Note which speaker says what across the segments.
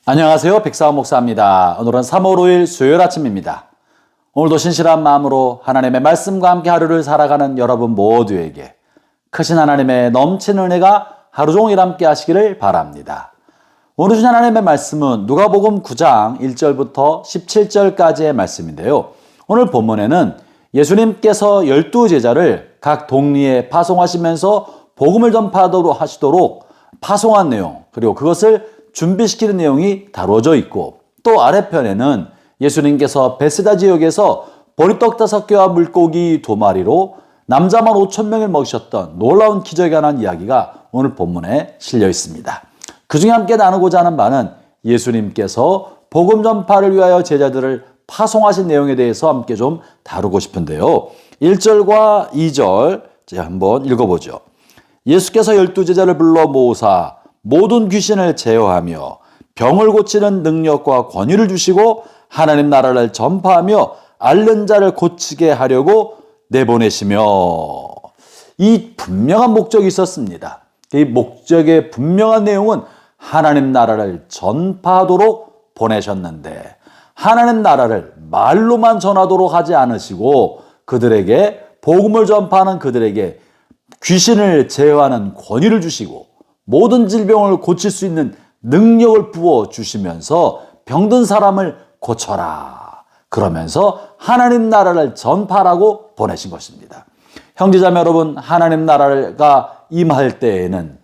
Speaker 1: 안녕하세요. 백사원 목사입니다. 오늘은 3월 5일 수요일 아침입니다. 오늘도 신실한 마음으로 하나님의 말씀과 함께 하루를 살아가는 여러분 모두에게 크신 하나님의 넘치는 은혜가 하루 종일 함께 하시기를 바랍니다. 오늘 주신 하나님의 말씀은 누가복음 9장 1절부터 17절까지의 말씀인데요. 오늘 본문에는 예수님께서 12제자를 각 동리에 파송하시면서 복음을 전파하도록 하시도록 파송한 내용, 그리고 그것을 준비시키는 내용이 다루어져 있고, 또 아래편에는 예수님께서 베세다 지역에서 보리떡 5개와 물고기 2마리로 남자만 5,000명을 먹이셨던 놀라운 기적에 관한 이야기가 오늘 본문에 실려 있습니다. 그 중에 함께 나누고자 하는 바는 예수님께서 복음 전파를 위하여 제자들을 파송하신 내용에 대해서 함께 좀 다루고 싶은데요. 1절과 2절 제가 한번 읽어보죠. 예수께서 12제자를 불러 모으사 모든 귀신을 제어하며 병을 고치는 능력과 권위를 주시고 하나님 나라를 전파하며 앓는 자를 고치게 하려고 내보내시며, 이 분명한 목적이 있었습니다. 이 목적의 분명한 내용은 하나님 나라를 전파하도록 보내셨는데, 하나님 나라를 말로만 전하도록 하지 않으시고 그들에게 복음을 전파하는 그들에게 귀신을 제어하는 권위를 주시고 모든 질병을 고칠 수 있는 능력을 부어주시면서 병든 사람을 고쳐라, 그러면서 하나님 나라를 전파하라고 보내신 것입니다. 형제자매 여러분, 하나님 나라가 임할 때에는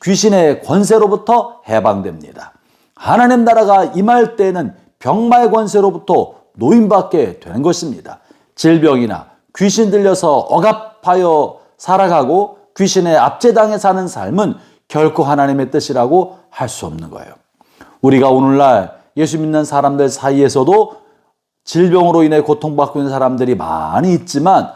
Speaker 1: 귀신의 권세로부터 해방됩니다. 하나님 나라가 임할 때에는 병마의 권세로부터 노임받게 되는 것입니다. 질병이나 귀신 들려서 억압하여 살아가고 귀신의 압제당해 사는 삶은 결코 하나님의 뜻이라고 할 수 없는 거예요. 우리가 오늘날 예수 믿는 사람들 사이에서도 질병으로 인해 고통받고 있는 사람들이 많이 있지만,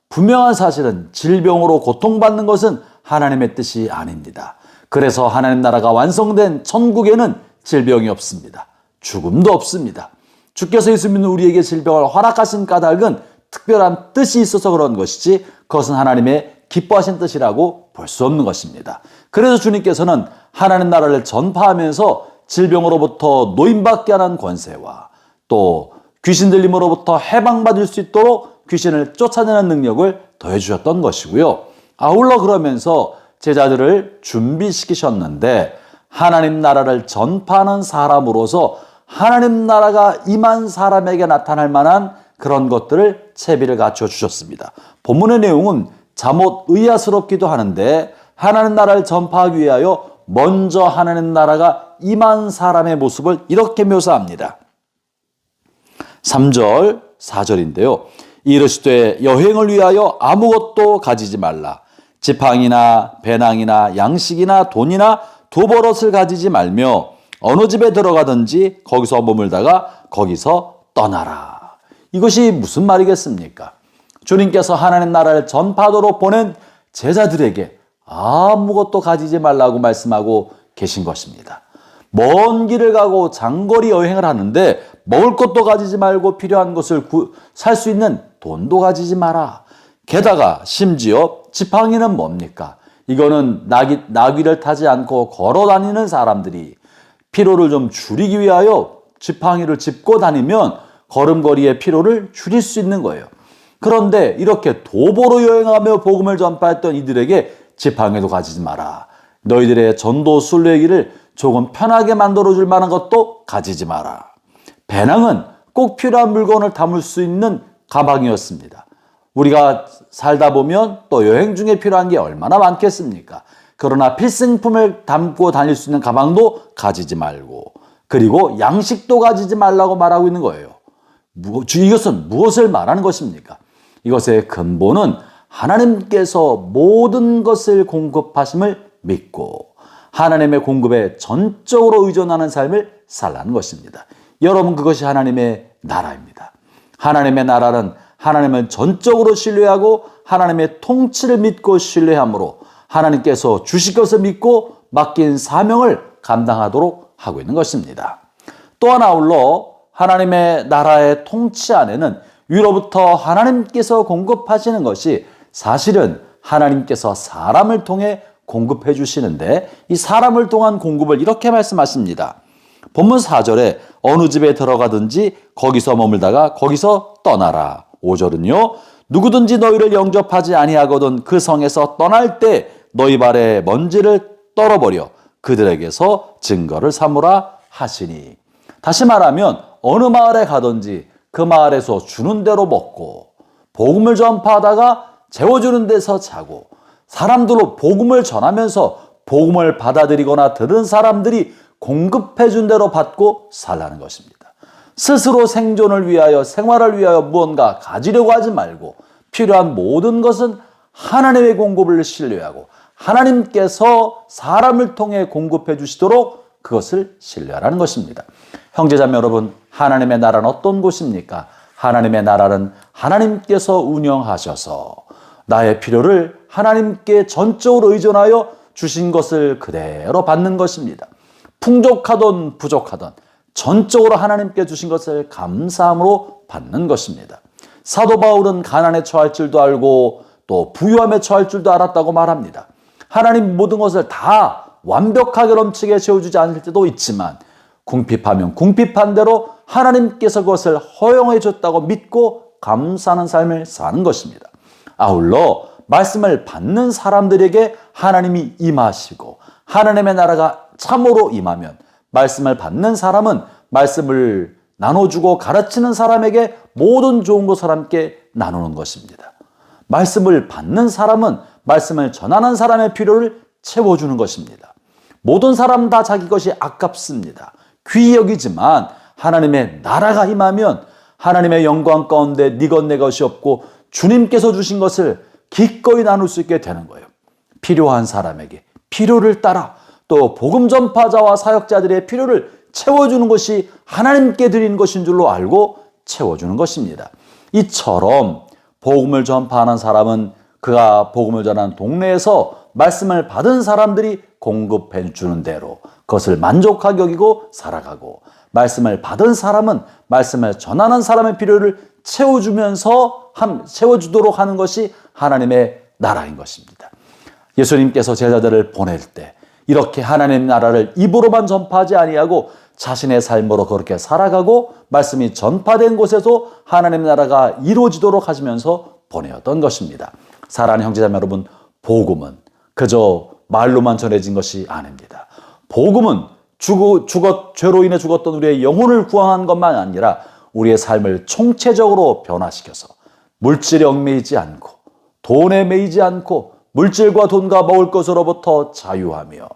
Speaker 1: 분명한 사실은 질병으로 고통받는 것은 하나님의 뜻이 아닙니다. 그래서 하나님 나라가 완성된 천국에는 질병이 없습니다. 죽음도 없습니다. 주께서 예수 믿는 우리에게 질병을 허락하신 까닭은 특별한 뜻이 있어서 그런 것이지, 그것은 하나님의 기뻐하신 뜻이라고 볼 수 없는 것입니다. 그래서 주님께서는 하나님 나라를 전파하면서 질병으로부터 노임받게 하는 권세와 또 귀신 들림으로부터 해방받을 수 있도록 귀신을 쫓아내는 능력을 더해 주셨던 것이고요. 아울러 그러면서 제자들을 준비시키셨는데, 하나님 나라를 전파하는 사람으로서 하나님 나라가 임한 사람에게 나타날 만한 그런 것들을 채비를 갖춰 주셨습니다. 본문의 내용은 잠옷 의아스럽기도 하는데, 하나님 나라를 전파하기 위하여 먼저 하나님 나라가 임한 사람의 모습을 이렇게 묘사합니다. 3절, 4절인데요. 이르시되 여행을 위하여 아무것도 가지지 말라. 지팡이나 배낭이나 양식이나 돈이나 두 버릇을 가지지 말며 어느 집에 들어가든지 거기서 머물다가 거기서 떠나라. 이것이 무슨 말이겠습니까? 주님께서 하나님 나라를 전파하도록 보낸 제자들에게 아무것도 가지지 말라고 말씀하고 계신 것입니다. 먼 길을 가고 장거리 여행을 하는데 먹을 것도 가지지 말고 필요한 것을 살 수 있는 돈도 가지지 마라. 게다가 심지어 지팡이는 뭡니까? 이거는 나귀를 타지 않고 걸어 다니는 사람들이 피로를 좀 줄이기 위하여 지팡이를 짚고 다니면 걸음걸이의 피로를 줄일 수 있는 거예요. 그런데 이렇게 도보로 여행하며 복음을 전파했던 이들에게 지팡이도 가지지 마라. 너희들의 전도 순례길을 조금 편하게 만들어줄 만한 것도 가지지 마라. 배낭은 꼭 필요한 물건을 담을 수 있는 가방이었습니다. 우리가 살다 보면 또 여행 중에 필요한 게 얼마나 많겠습니까? 그러나 필생품을 담고 다닐 수 있는 가방도 가지지 말고, 그리고 양식도 가지지 말라고 말하고 있는 거예요. 이것은 무엇을 말하는 것입니까? 이것의 근본은 하나님께서 모든 것을 공급하심을 믿고 하나님의 공급에 전적으로 의존하는 삶을 살라는 것입니다. 여러분, 그것이 하나님의 나라입니다. 하나님의 나라는 하나님을 전적으로 신뢰하고 하나님의 통치를 믿고 신뢰함으로 하나님께서 주실 것을 믿고 맡긴 사명을 감당하도록 하고 있는 것입니다. 또한 아울러 하나님의 나라의 통치 안에는 위로부터 하나님께서 공급하시는 것이 사실은 하나님께서 사람을 통해 공급해 주시는데 이 사람을 통한 공급을 이렇게 말씀하십니다. 본문 4절에 어느 집에 들어가든지 거기서 머물다가 거기서 떠나라. 5절은요. 누구든지 너희를 영접하지 아니하거든 그 성에서 떠날 때 너희 발에 먼지를 떨어버려 그들에게서 증거를 삼으라 하시니. 다시 말하면 어느 마을에 가든지 그 마을에서 주는 대로 먹고 복음을 전파하다가 재워주는 데서 자고 사람들로 복음을 전하면서 복음을 받아들이거나 들은 사람들이 공급해 준 대로 받고 살라는 것입니다. 스스로 생존을 위하여 생활을 위하여 무언가 가지려고 하지 말고 필요한 모든 것은 하나님의 공급을 신뢰하고 하나님께서 사람을 통해 공급해 주시도록 그것을 신뢰하라는 것입니다. 형제자매 여러분, 하나님의 나라는 어떤 곳입니까? 하나님의 나라는 하나님께서 운영하셔서 나의 필요를 하나님께 전적으로 의존하여 주신 것을 그대로 받는 것입니다. 풍족하든 부족하든 전적으로 하나님께 주신 것을 감사함으로 받는 것입니다. 사도 바울은 가난에 처할 줄도 알고 또 부유함에 처할 줄도 알았다고 말합니다. 하나님 모든 것을 다 완벽하게 넘치게 채워주지 않을 때도 있지만 궁핍하면 궁핍한 대로 하나님께서 그것을 허용해 줬다고 믿고 감사하는 삶을 사는 것입니다. 아울러 말씀을 받는 사람들에게 하나님이 임하시고 하나님의 나라가 참으로 임하면 말씀을 받는 사람은 말씀을 나눠주고 가르치는 사람에게 모든 좋은 것을 함께 나누는 것입니다. 말씀을 받는 사람은 말씀을 전하는 사람의 필요를 채워주는 것입니다. 모든 사람 다 자기 것이 아깝습니다. 귀히 여기지만 하나님의 나라가 임하면 하나님의 영광 가운데 네 것 내 것이 없고 주님께서 주신 것을 기꺼이 나눌 수 있게 되는 거예요. 필요한 사람에게 필요를 따라 또 복음 전파자와 사역자들의 필요를 채워주는 것이 하나님께 드리는 것인 줄로 알고 채워주는 것입니다. 이처럼 복음을 전파하는 사람은 그가 복음을 전하는 동네에서 말씀을 받은 사람들이 공급해 주는 대로 그것을 만족하게 여기고 살아가고, 말씀을 받은 사람은 말씀을 전하는 사람의 필요를 채워주도록 하는 것이 하나님의 나라인 것입니다. 예수님께서 제자들을 보낼 때 이렇게 하나님의 나라를 입으로만 전파하지 아니하고 자신의 삶으로 그렇게 살아가고 말씀이 전파된 곳에서 하나님의 나라가 이루어지도록 하시면서 보내었던 것입니다. 사랑하는 형제자매 여러분, 복음은 그저 말로만 전해진 것이 아닙니다. 복음은 죄로 인해 죽었던 우리의 영혼을 구원한 것만 아니라 우리의 삶을 총체적으로 변화시켜서 물질에 얽매이지 않고 돈에 매이지 않고 물질과 돈과 먹을 것으로부터 자유하며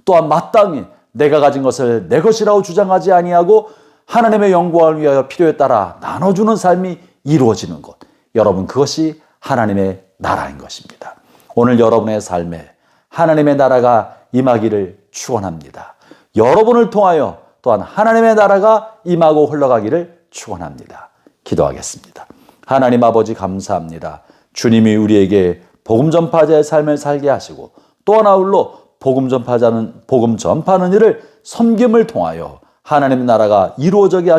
Speaker 1: 또한 마땅히 내가 가진 것을 내 것이라고 주장하지 아니하고 하나님의 영광을 위하여 필요에 따라 나눠주는 삶이 이루어지는 것, 여러분, 그것이 하나님의 나라인 것입니다. 오늘 여러분의 삶에 하나님의 나라가 임하기를 축원합니다. 여러분을 통하여 또한 하나님의 나라가 임하고 흘러가기를 축원합니다. 기도하겠습니다. 하나님 아버지, 감사합니다. 주님이 우리에게 복음 전파자의 삶을 살게 하시고 또한 아울러 복음 전파하는 일을 섬김을 통하여 하나님의 나라가 이루어지게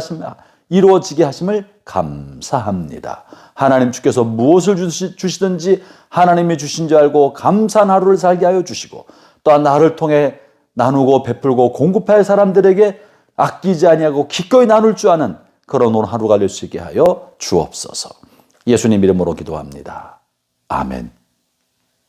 Speaker 1: 하심을 감사합니다. 하나님 주께서 무엇을 주시든지 하나님이 주신 줄 알고 감사한 하루를 살게 하여 주시고 또한 나를 통해 나누고 베풀고 공급할 사람들에게 아끼지 아니하고 기꺼이 나눌 줄 아는 그런 오늘 하루가 될 수 있게 하여 주옵소서. 예수님 이름으로 기도합니다. 아멘.